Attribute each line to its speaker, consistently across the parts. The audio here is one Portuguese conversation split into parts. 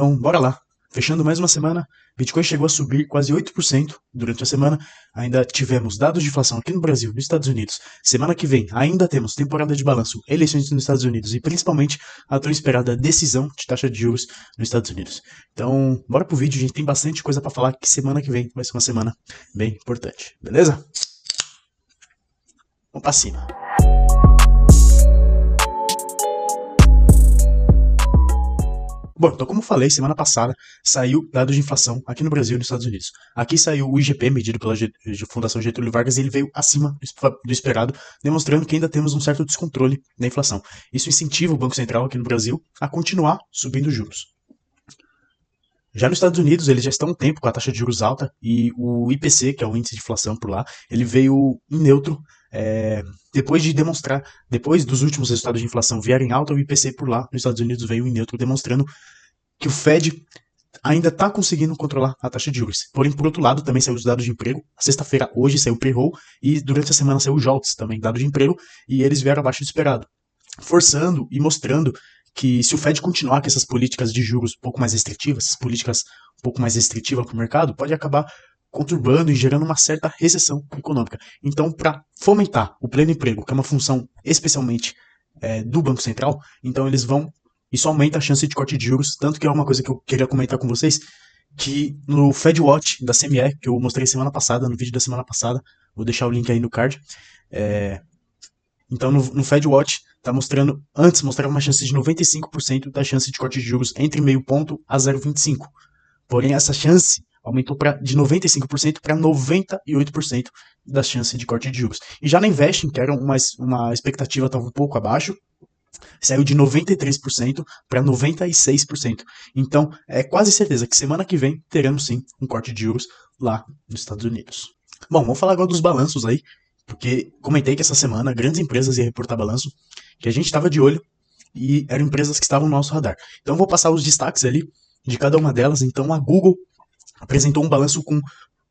Speaker 1: Então, bora lá. Fechando mais uma semana, Bitcoin chegou a subir quase 8% durante a semana. Ainda tivemos dados de inflação aqui no Brasil, nos Estados Unidos. Semana que vem ainda temos temporada de balanço, eleições nos Estados Unidos e principalmente a tão esperada decisão de taxa de juros nos Estados Unidos. Então, bora pro vídeo, a gente tem bastante coisa para falar que semana que vem vai ser uma semana bem importante, beleza? Vamos pra cima. Bom, então como falei, semana passada saiu dados de inflação aqui no Brasil e nos Estados Unidos. Aqui saiu o IGP, medido pela Fundação Getúlio Vargas, e ele veio acima do esperado, demonstrando que ainda temos um certo descontrole da inflação. Isso incentiva o Banco Central aqui no Brasil a continuar subindo juros. Já nos Estados Unidos, eles já estão há um tempo com a taxa de juros alta e o IPC, que é o índice de inflação por lá, ele veio em neutro, depois dos últimos resultados de inflação vierem alta, o IPC por lá nos Estados Unidos veio em neutro, demonstrando que o Fed ainda está conseguindo controlar a taxa de juros. Porém, por outro lado, também saiu os dados de emprego. Sexta-feira, hoje, saiu o payroll e durante a semana saiu o JOLTS, também dado de emprego, e eles vieram abaixo do esperado, forçando e mostrando que se o Fed continuar com essas políticas de juros um pouco mais restritivas, essas políticas um pouco mais restritivas para o mercado, pode acabar conturbando e gerando uma certa recessão econômica. Então, para fomentar o pleno emprego, que é uma função especialmente do Banco Central, então isso aumenta a chance de corte de juros, tanto que é uma coisa que eu queria comentar com vocês, que no Fed Watch da CME, que eu mostrei semana passada, no vídeo da semana passada, vou deixar o link aí no card, então no Fed Watch tá mostrando, antes mostrava uma chance de 95% da chance de corte de juros entre meio ponto a 0,25. Porém, essa chance aumentou de 95% para 98% das chances de corte de juros. E já na Investing, que era uma expectativa estava um pouco abaixo, saiu de 93% para 96%. Então, é quase certeza que semana que vem teremos sim um corte de juros lá nos Estados Unidos. Bom, vamos falar agora dos balanços aí, porque comentei que essa semana grandes empresas iam reportar balanço, que a gente estava de olho, e eram empresas que estavam no nosso radar. Então vou passar os destaques ali de cada uma delas. Então a Google apresentou um balanço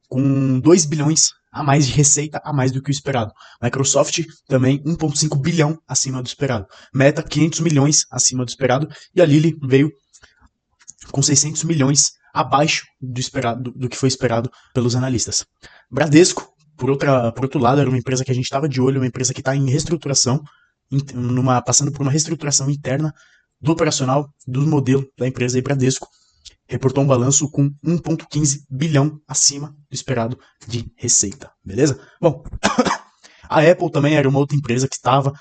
Speaker 1: com 2 bilhões a mais de receita, a mais do que o esperado. Microsoft também 1,5 bilhão acima do esperado. Meta 500 milhões acima do esperado. E a Lilly veio com 600 milhões abaixo do que foi esperado pelos analistas. Bradesco, por outro lado, era uma empresa que a gente estava de olho, uma empresa que está em reestruturação, passando por uma reestruturação interna do operacional, do modelo da empresa aí, Bradesco, reportou um balanço com 1,15 bilhão acima do esperado de receita, beleza? Bom, a Apple também era uma outra empresa que estava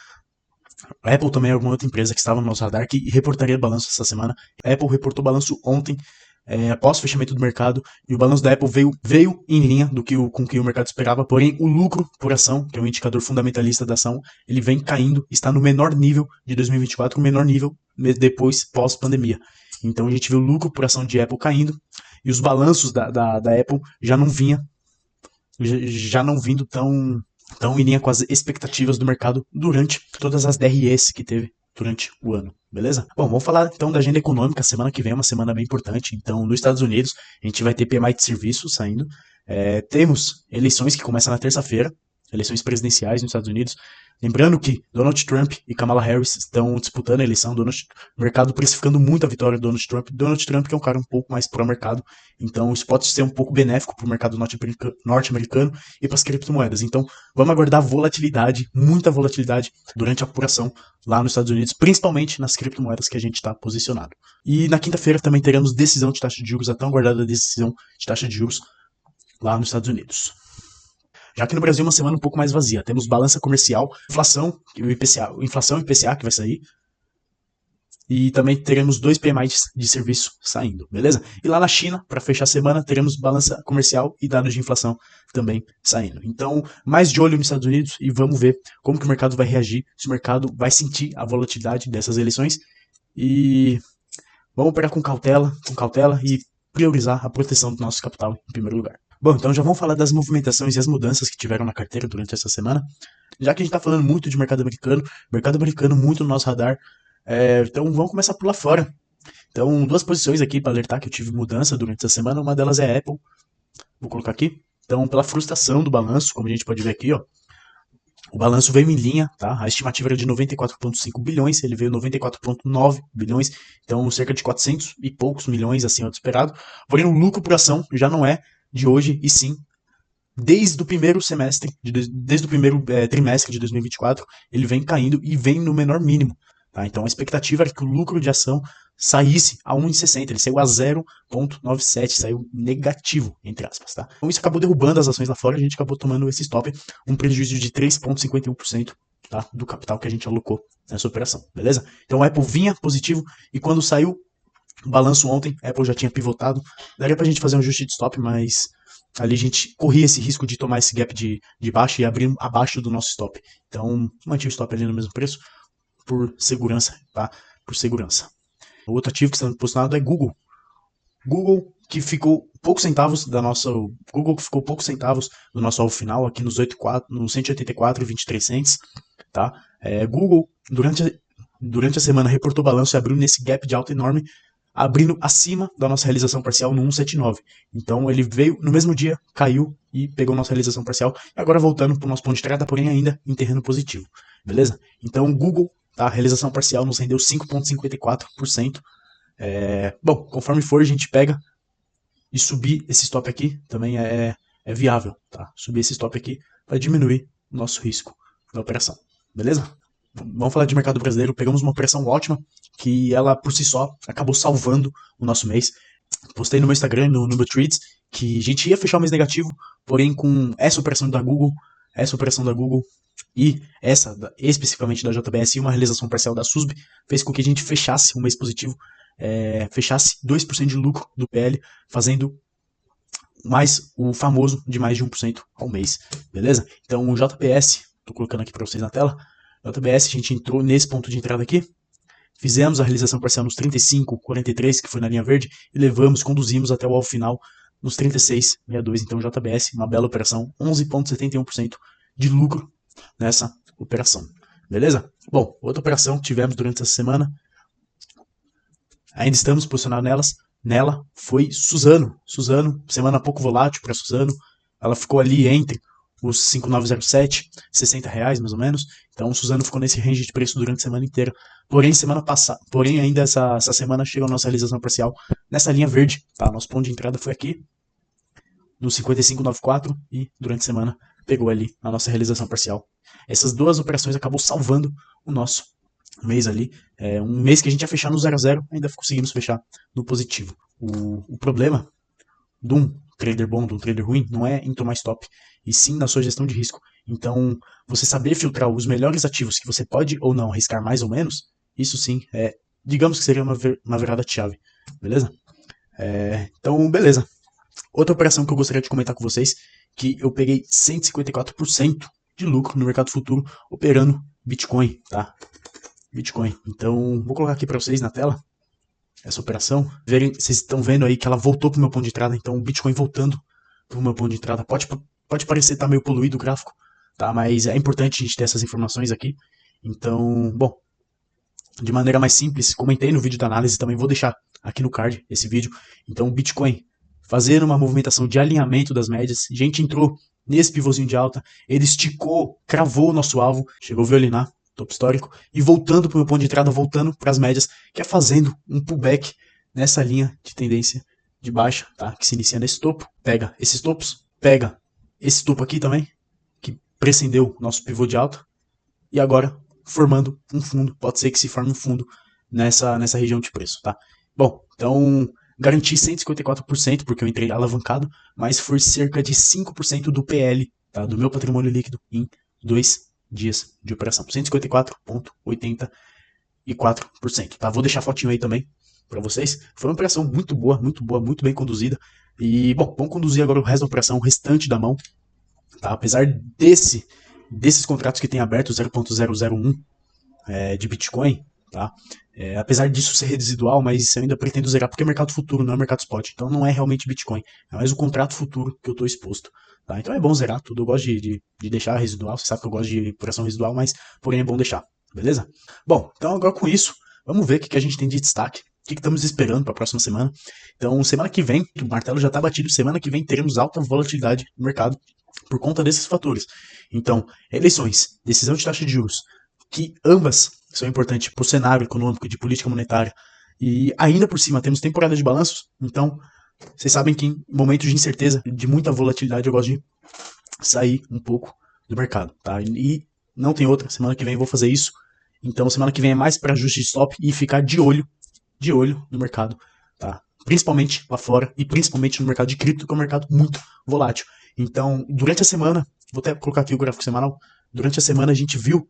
Speaker 1: no nosso radar, que reportaria balanço essa semana. A Apple reportou balanço ontem, após o fechamento do mercado, e o balanço da Apple veio em linha com o que o mercado esperava, porém o lucro por ação, que é o indicador fundamentalista da ação, ele vem caindo, está no menor nível de 2024, o menor nível depois pós-pandemia. Então a gente viu o lucro por ação de Apple caindo, e os balanços da Apple já não vindo tão em linha com as expectativas do mercado durante todas as DREs que teve durante o ano, beleza? Bom, vamos falar então da agenda econômica. Semana que vem é uma semana bem importante. Então, nos Estados Unidos, a gente vai ter PMI de serviço saindo. Temos eleições que começam na terça-feira, eleições presidenciais nos Estados Unidos. Lembrando que Donald Trump e Kamala Harris estão disputando a eleição, o mercado precificando muito a vitória do Donald Trump. Donald Trump que é um cara um pouco mais pró-mercado, então isso pode ser um pouco benéfico para o mercado norte-americano e para as criptomoedas. Então vamos aguardar volatilidade, muita volatilidade durante a apuração lá nos Estados Unidos, principalmente nas criptomoedas que a gente está posicionado. E na quinta-feira também teremos decisão de taxa de juros, a tão aguardada decisão de taxa de juros lá nos Estados Unidos. Já que no Brasil é uma semana um pouco mais vazia. Temos balança comercial, inflação e IPCA que vai sair. E também teremos 2 PMIs de serviço saindo, beleza? E lá na China, para fechar a semana, teremos balança comercial e dados de inflação também saindo. Então, mais de olho nos Estados Unidos e vamos ver como que o mercado vai reagir, se o mercado vai sentir a volatilidade dessas eleições. E vamos operar com cautela e priorizar a proteção do nosso capital em primeiro lugar. Bom, então já vamos falar das movimentações e as mudanças que tiveram na carteira durante essa semana. Já que a gente está falando muito de mercado americano muito no nosso radar, então vamos começar por lá fora. Então, 2 posições aqui para alertar que eu tive mudança durante essa semana, uma delas é a Apple, vou colocar aqui. Então, pela frustração do balanço, como a gente pode ver aqui, ó, O balanço veio em linha, tá? A estimativa era de 94,5 bilhões, ele veio 94,9 bilhões, então cerca de 400 e poucos milhões acima do esperado. Porém, o lucro por ação já não é de hoje, e sim desde o primeiro semestre, desde o primeiro trimestre de 2024, ele vem caindo e vem no menor mínimo. Tá? Então a expectativa era que o lucro de ação saísse a 1,60, ele saiu a 0,97, saiu negativo, entre aspas. Tá? Então isso acabou derrubando as ações lá fora, a gente acabou tomando esse stop, um prejuízo de 3,51%, tá? Do capital que a gente alocou nessa operação, beleza? Então o Apple vinha positivo e quando saiu o balanço ontem, a Apple já tinha pivotado, daria pra gente fazer um ajuste de stop, mas ali a gente corria esse risco de tomar esse gap de baixo e abrir abaixo do nosso stop. Então, mantive o stop ali no mesmo preço por segurança, tá? Por segurança. O outro ativo que está posicionado é Google. Google que ficou poucos centavos da nossa, Google que ficou poucos centavos do nosso alvo final aqui nos 184,23 cents, tá? Google durante a semana reportou balanço e abriu nesse gap de alta enorme, abrindo acima da nossa realização parcial no 179. Então ele veio no mesmo dia, caiu e pegou nossa realização parcial. E agora voltando para o nosso ponto de entrada, porém ainda em terreno positivo. Beleza? Então Google, tá, a realização parcial nos rendeu 5,54%. Bom, conforme for, a gente pega e subir esse stop aqui também é viável. Tá? Subir esse stop aqui para diminuir o nosso risco da operação. Beleza? Vamos falar de mercado brasileiro. Pegamos uma operação ótima que ela por si só acabou salvando o nosso mês. Postei no meu Instagram, no meu Tweets, que a gente ia fechar o mês negativo, porém com essa operação da Google e essa especificamente da JBS e uma realização parcial da SUSB fez com que a gente fechasse um mês positivo, fechasse 2% de lucro do PL, fazendo mais o famoso de mais de 1% ao mês, beleza? Então o JBS, tô colocando aqui para vocês na tela, JBS, a gente entrou nesse ponto de entrada aqui, fizemos a realização parcial nos 35,43, que foi na linha verde, e conduzimos até o alvo final nos 36,62. Então, JBS, uma bela operação, 11,71% de lucro nessa operação. Beleza? Bom, outra operação que tivemos durante essa semana, ainda estamos posicionados nela, foi Suzano. Suzano, semana pouco volátil para Suzano, ela ficou ali entre os 5,907, R$60 mais ou menos. Então o Suzano ficou nesse range de preço durante a semana inteira. Porém ainda essa semana chega a nossa realização parcial nessa linha verde, tá? Nosso ponto de entrada foi aqui no 55,94 e durante a semana pegou ali a nossa realização parcial. Essas duas operações acabou salvando o nosso mês ali. Um mês que a gente ia fechar no 0 a 0, ainda conseguimos fechar no positivo. O problema de um trader bom, de um trader ruim, não é em tomar stop, e sim na sua gestão de risco. Então, você saber filtrar os melhores ativos que você pode ou não arriscar mais ou menos, isso sim digamos que seria uma virada de chave, beleza? Então, beleza. Outra operação que eu gostaria de comentar com vocês, que eu peguei 154% de lucro no mercado futuro operando Bitcoin, tá? Bitcoin. Então, vou colocar aqui para vocês na tela essa operação. Vocês estão vendo aí que ela voltou pro meu ponto de entrada, então o Bitcoin voltando pro meu ponto de entrada. Pode parecer estar meio poluído o gráfico, tá? Mas é importante a gente ter essas informações aqui. Então, bom, de maneira mais simples, comentei no vídeo da análise, também vou deixar aqui no card esse vídeo. Então, o Bitcoin fazendo uma movimentação de alinhamento das médias, a gente entrou nesse pivôzinho de alta, ele esticou, cravou o nosso alvo, chegou a violinar, topo histórico, e voltando para o meu ponto de entrada, voltando para as médias, que é fazendo um pullback nessa linha de tendência de baixa, tá? Que se inicia nesse topo, pega esses topos, pega esse topo aqui também, que precedeu nosso pivô de alta, e agora formando um fundo, pode ser que se forme um fundo nessa região de preço, tá? Bom, então garanti 154% porque eu entrei alavancado, mas foi cerca de 5% do PL, tá? Do meu patrimônio líquido em 2 dias de operação. 154,84%, tá? Vou deixar a fotinho aí também para vocês. Foi uma operação muito boa, muito bem conduzida. E, bom, vamos conduzir agora o resto da operação, o restante da mão, tá? Apesar desses contratos que tem aberto, 0.001 de Bitcoin, tá? Apesar disso ser residual, mas eu ainda pretendo zerar, porque é mercado futuro, não é mercado spot. Então não é realmente Bitcoin, é mais o contrato futuro que eu estou exposto. Tá? Então é bom zerar tudo. Eu gosto de deixar residual, você sabe que eu gosto de operação residual, mas porém é bom deixar, beleza? Bom, então agora com isso, vamos ver o que a gente tem de destaque. O que estamos esperando para a próxima semana? Então, semana que vem, o martelo já está batido, semana que vem teremos alta volatilidade no mercado. por conta desses fatores. Então, eleições, decisão de taxa de juros, que ambas são importantes para o cenário econômico e de política monetária, e ainda por cima temos temporada de balanços, então vocês sabem que em momentos de incerteza, de muita volatilidade, eu gosto de sair um pouco do mercado, tá? E não tem outra, semana que vem eu vou fazer isso. Então semana que vem é mais para ajuste de stop e ficar de olho no mercado, tá? Principalmente lá fora e principalmente no mercado de cripto, que é um mercado muito volátil. Então, durante a semana, vou até colocar aqui o gráfico semanal, durante a semana a gente viu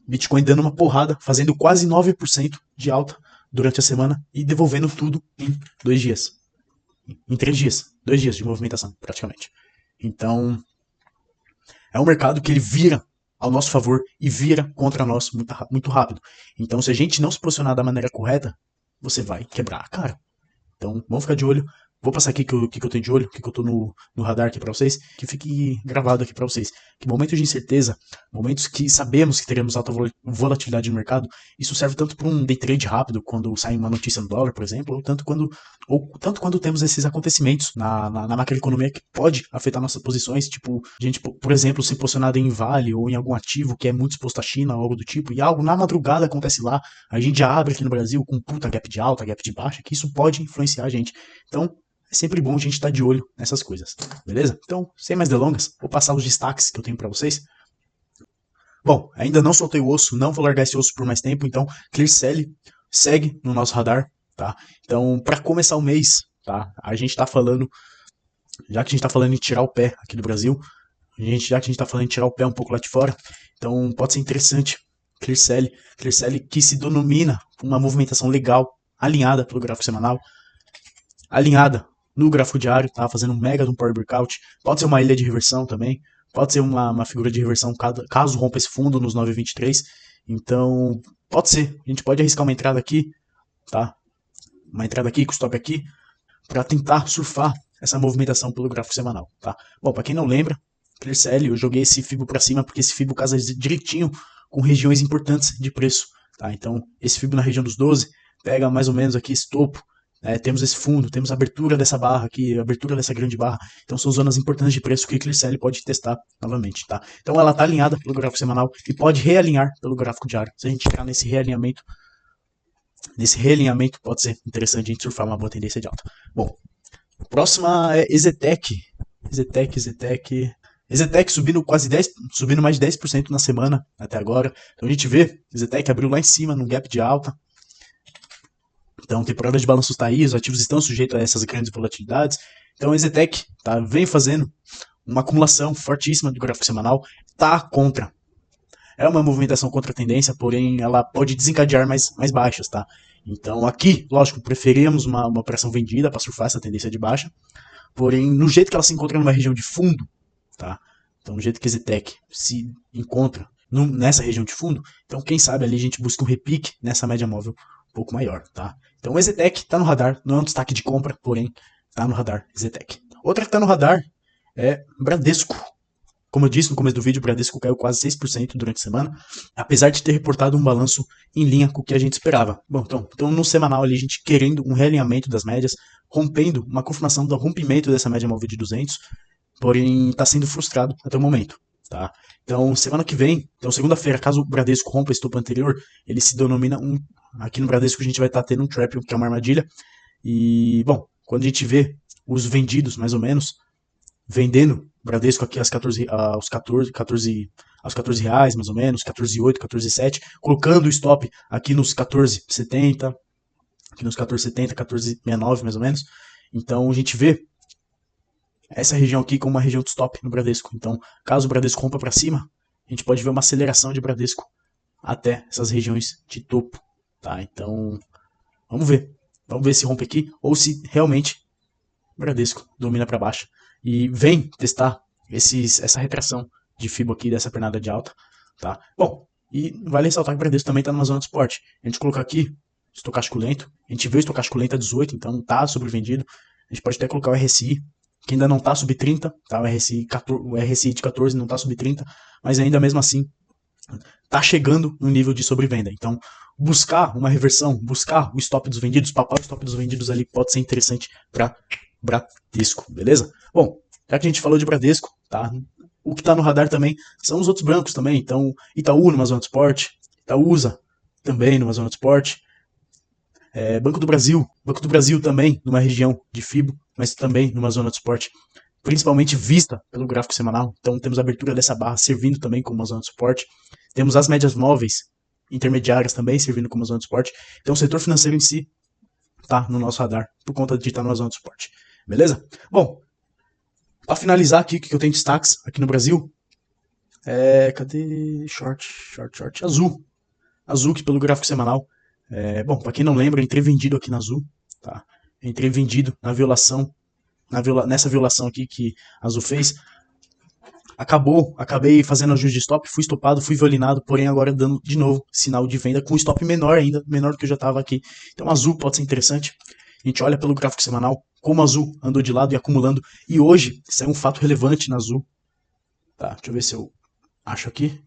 Speaker 1: Bitcoin dando uma porrada, fazendo quase 9% de alta durante a semana e devolvendo tudo em 2 dias. Em 3 dias. 2 dias de movimentação, praticamente. Então, é um mercado que ele vira ao nosso favor e vira contra nós muito rápido. Então, se a gente não se posicionar da maneira correta, você vai quebrar a cara. Então, vamos ficar de olho. Vou passar aqui o que eu tenho de olho, o que eu tô no radar aqui para vocês, que fique gravado aqui para vocês. Que momentos de incerteza, momentos que sabemos que teremos alta volatilidade no mercado, isso serve tanto para um day trade rápido, quando sai uma notícia no dólar, por exemplo, ou tanto quando temos esses acontecimentos na macroeconomia que pode afetar nossas posições, tipo, a gente, por exemplo, se posicionado em Vale ou em algum ativo que é muito exposto à China ou algo do tipo, e algo na madrugada acontece lá, a gente já abre aqui no Brasil com puta gap de alta, gap de baixa, que isso pode influenciar a gente. Então, é sempre bom a gente estar de olho nessas coisas, beleza? Então, sem mais delongas, vou passar os destaques que eu tenho para vocês. Bom, ainda não soltei o osso, não vou largar esse osso por mais tempo, então ClearSale segue no nosso radar, tá? Então, para começar o mês, tá? A gente tá falando, já que a gente tá falando em tirar o pé aqui do Brasil, já que a gente tá falando em tirar o pé um pouco lá de fora, então pode ser interessante. ClearSale que se denomina uma movimentação legal, alinhada pelo gráfico semanal, alinhada no gráfico diário, tá? Fazendo um mega de um power breakout. Pode ser uma ilha de reversão também. Pode ser uma figura de reversão caso rompa esse fundo nos 9,23. Então, pode ser. A gente pode arriscar uma entrada aqui, tá? Uma entrada aqui, com stop aqui, para tentar surfar essa movimentação pelo gráfico semanal, tá? Bom, para quem não lembra, ClearSale, eu joguei esse FIBO para cima porque esse FIBO casa direitinho com regiões importantes de preço, tá? Então, esse FIBO na região dos 12 pega mais ou menos aqui esse topo. Temos esse fundo, temos a abertura dessa barra aqui, a abertura dessa grande barra. Então são zonas importantes de preço que o ClearSale pode testar novamente, tá? Então ela está alinhada pelo gráfico semanal e pode realinhar pelo gráfico diário. Se a gente entrar nesse realinhamento pode ser interessante a gente surfar uma boa tendência de alta. Bom, próxima é EZTEC. EZTEC subindo subindo mais de 10% na semana até agora. Então a gente vê, EZTEC abriu lá em cima num gap de alta. Então, temporada de balanços está aí, os ativos estão sujeitos a essas grandes volatilidades. Então, a EZTEC vem fazendo uma acumulação fortíssima do gráfico semanal, está contra. É uma movimentação contra a tendência, porém ela pode desencadear mais baixas, tá? Então, aqui, lógico, preferimos uma operação vendida para surfar essa tendência de baixa, porém, no jeito que ela se encontra numa região de fundo, tá? Então, no jeito que a EZTEC se encontra nessa região de fundo, então, quem sabe ali a gente busca um repique nessa média móvel um pouco maior, tá? Então o EZTEC está no radar, não é um destaque de compra, porém está no radar EZTEC. Outra que está no radar é Bradesco. Como eu disse no começo do vídeo, o Bradesco caiu quase 6% durante a semana, apesar de ter reportado um balanço em linha com o que a gente esperava. Bom, então no semanal ali a gente querendo um realinhamento das médias, rompendo, uma confirmação do rompimento dessa média móvel de 200, porém está sendo frustrado até o momento, tá? Então semana que vem, então segunda-feira, caso o Bradesco rompa esse topo anterior, ele se denomina aqui no Bradesco a gente vai estar tendo um trap, que é uma armadilha. E, bom, quando a gente vê os vendidos, mais ou menos, vendendo Bradesco aqui aos 14 reais, mais ou menos, 14,8, 14,7, colocando o stop aqui nos 14,70, aqui nos 14,70, 14,69, mais ou menos. Então a gente vê essa região aqui como uma região de stop no Bradesco. Então, caso o Bradesco rompa para cima, a gente pode ver uma aceleração de Bradesco até essas regiões de topo. Tá, então vamos ver se rompe aqui ou se realmente o Bradesco domina para baixo e vem testar essa retração de FIBO aqui dessa pernada de alta, tá? Bom, e vale ressaltar que o Bradesco também está numa zona de suporte. A gente colocar aqui estocástico lento, a gente vê o estocástico lento a 18, então tá sobrevendido. A gente pode até colocar o RSI, que ainda não tá sub 30, tá? O RSI de 14 não tá sub 30, mas ainda mesmo assim tá chegando no nível de sobrevenda. Então, buscar uma reversão, buscar o stop dos vendidos, papar o stop dos vendidos ali pode ser interessante para Bradesco, beleza? Bom, Já que a gente falou de Bradesco, tá? O que está no radar também são os outros bancos também. Então, Itaú numa zona de esporte, Itaúsa também numa zona de esporte, Banco do Brasil também numa região de FIBO, mas também numa zona de esporte, principalmente vista pelo gráfico semanal. Então, temos a abertura dessa barra servindo também como uma zona de suporte. Temos as médias móveis intermediárias também servindo como uma zona de suporte. Então, o setor financeiro em si está no nosso radar por conta de estar numa zona de suporte. Beleza? Bom, para finalizar aqui, o que eu tenho destaques aqui no Brasil cadê? Short. Azul. Azul que pelo gráfico semanal. Bom, para quem não lembra, eu entrei vendido aqui na Azul. Tá? Eu entrei vendido na violação. Nessa violação aqui que a Azul fez. Acabei fazendo ajuste de stop, fui estopado, fui violinado, porém agora dando de novo sinal de venda com stop menor ainda, menor do que eu já estava aqui. Então Azul pode ser interessante. A gente olha pelo gráfico semanal, como a Azul andou de lado e acumulando. E hoje, isso é um fato relevante na Azul. Tá, deixa eu ver se eu acho aqui.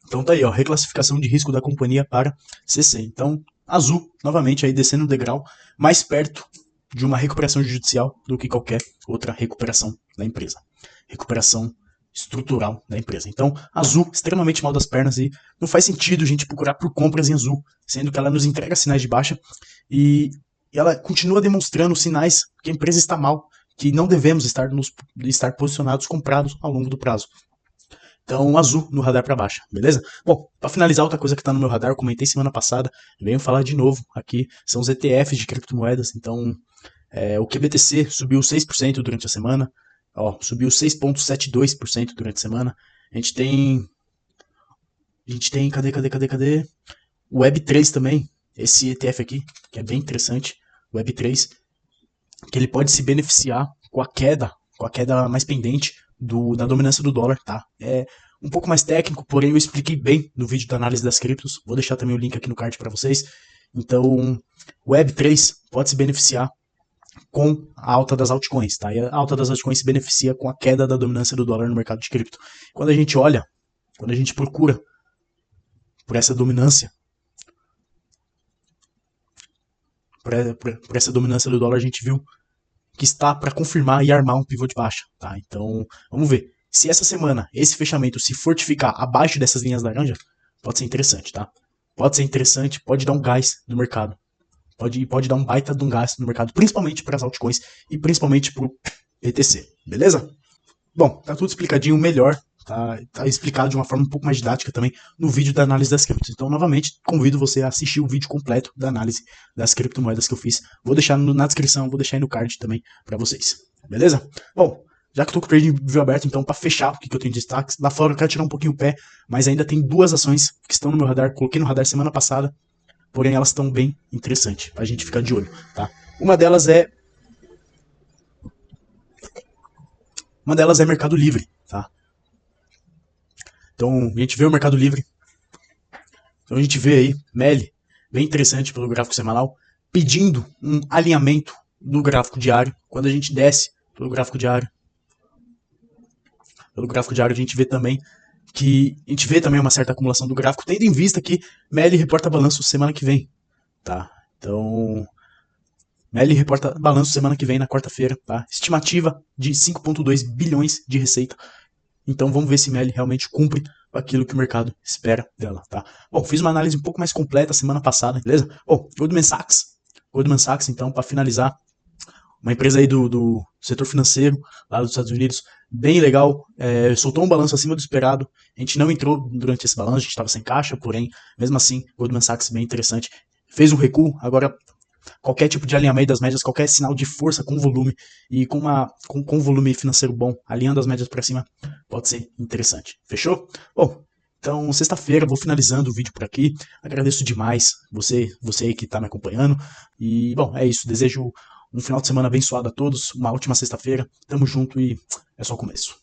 Speaker 1: Então tá aí, ó, reclassificação de risco da companhia para CC. Então, Azul, novamente aí descendo um degrau, mais perto de uma recuperação judicial do que qualquer outra recuperação da empresa. Recuperação estrutural da empresa. Então, Azul, extremamente mal das pernas e não faz sentido a gente procurar por compras em Azul, sendo que ela nos entrega sinais de baixa e ela continua demonstrando sinais que a empresa está mal, que não devemos estar posicionados comprados ao longo do prazo. Então, Azul no radar para baixo, beleza? Bom, para finalizar, outra coisa que está no meu radar, eu comentei semana passada, venho falar de novo aqui, são os ETFs de criptomoedas. Então, o QBTC subiu 6% durante a semana, subiu 6,72% durante a semana. A gente tem, cadê? O Web3 também, esse ETF aqui, que é bem interessante, o Web3, que ele pode se beneficiar com a queda mais pendente da dominância do dólar, tá? É um pouco mais técnico, porém eu expliquei bem no vídeo da análise das criptos. Vou deixar também o link aqui no card para vocês. Então, o Web3 pode se beneficiar com a alta das altcoins, tá? E a alta das altcoins se beneficia com a queda da dominância do dólar no mercado de cripto. Quando a gente procura por essa dominância, por essa dominância do dólar, a gente viu que está para confirmar e armar um pivô de baixa, tá? Então, vamos ver. Se essa semana esse fechamento se fortificar abaixo dessas linhas laranja, pode ser interessante, tá? Pode ser interessante, pode dar um gás no mercado. Pode dar um baita de um gás no mercado, principalmente para as altcoins e principalmente para o BTC, beleza? Bom, tá tudo explicadinho melhor, tá explicado de uma forma um pouco mais didática também no vídeo da análise das criptos. Então, novamente, convido você a assistir o vídeo completo da análise das criptomoedas que eu fiz. Vou deixar na descrição, vou deixar aí no card também para vocês. Beleza? Bom, já que eu tô com o trading view aberto, então, para fechar o que eu tenho de destaques, lá fora eu quero tirar um pouquinho o pé, mas ainda tem duas ações que estão no meu radar, coloquei no radar semana passada, porém elas estão bem interessantes, pra gente ficar de olho, tá? Uma delas é Mercado Livre, tá? Então, a gente vê o Mercado Livre. Então, a gente vê aí, MELI, bem interessante pelo gráfico semanal, pedindo um alinhamento do gráfico diário. Quando a gente desce pelo gráfico diário, a gente vê também uma certa acumulação do gráfico, tendo em vista que MELI reporta balanço semana que vem, tá? Então, MELI reporta balanço semana que vem, na quarta-feira, tá? Estimativa de 5,2 bilhões de receita. Então vamos ver se MELI realmente cumpre aquilo que o mercado espera dela, tá? Bom, fiz uma análise um pouco mais completa semana passada, beleza? Bom, Goldman Sachs, então, para finalizar, uma empresa aí do setor financeiro lá dos Estados Unidos, bem legal, soltou um balanço acima do esperado. A gente não entrou durante esse balanço, a gente estava sem caixa, porém, mesmo assim, Goldman Sachs bem interessante. Fez um recuo, agora qualquer tipo de alinhamento das médias, qualquer sinal de força com volume e com volume financeiro bom, alinhando as médias para cima, pode ser interessante. Fechou? Bom, então sexta-feira vou finalizando o vídeo por aqui. Agradeço demais você aí que está me acompanhando. E, bom, é isso. Desejo um final de semana abençoado a todos, uma ótima sexta-feira. Tamo junto e é só o começo.